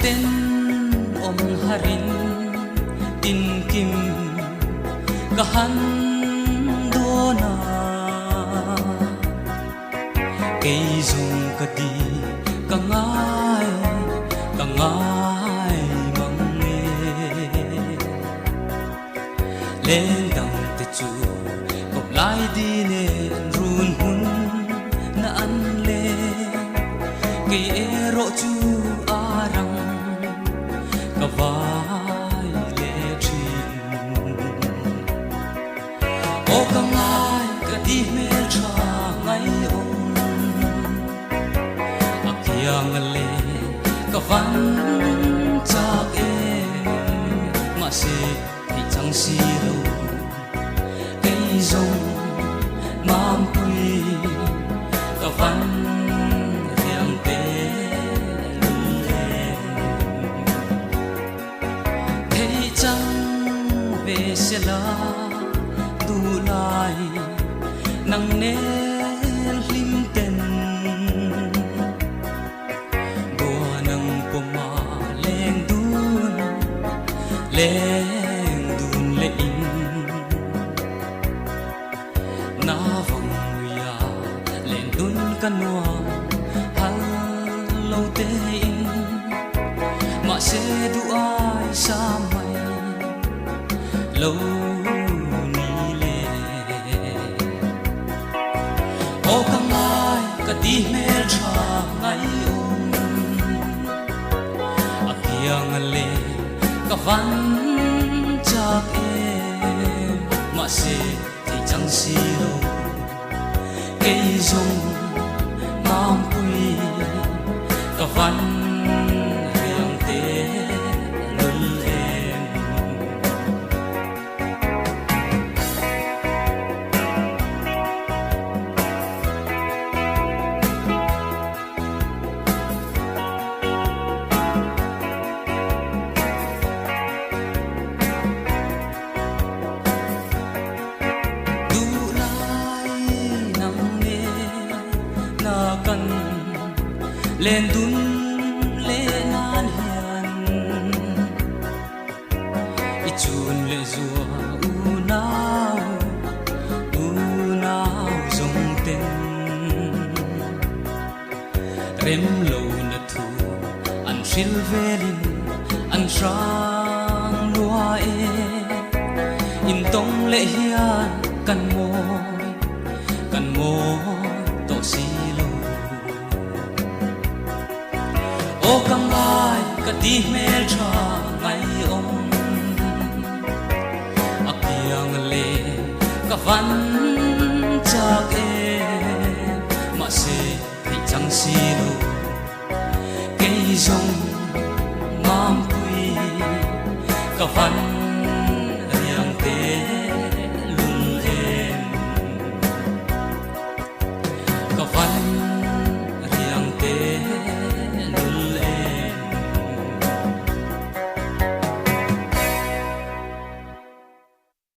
tên om harin tin kim kahan dona cây dung ka di kangai mang nghe lên đằng te chu cop lai đi nên run hun na an le cây ero chu arang ka vai le chin o kangai ka di me cha ngai om akiang le ka van chak e ma se thì chẳng si đâu cây rong mam pui ka van riang te le thấy chẳng về sẽ là tu lai nang ne lim ten bùa nang po ma leng dun le in na vong ya len dun kanwa hal lo te in ma se du ai sa mai lo ni le o kangai ka di me tha ngai akiang le ka van chak em mà se thì chẳng si đâu cây rong mam pui ka van riang te lul em lên dun lên an hiền ichun le zua u nao zong ten rem lo na thu an shil velin an sang lua e in tong le hian kan mo to si o kangai ka di me tha ngai om akiang le ka van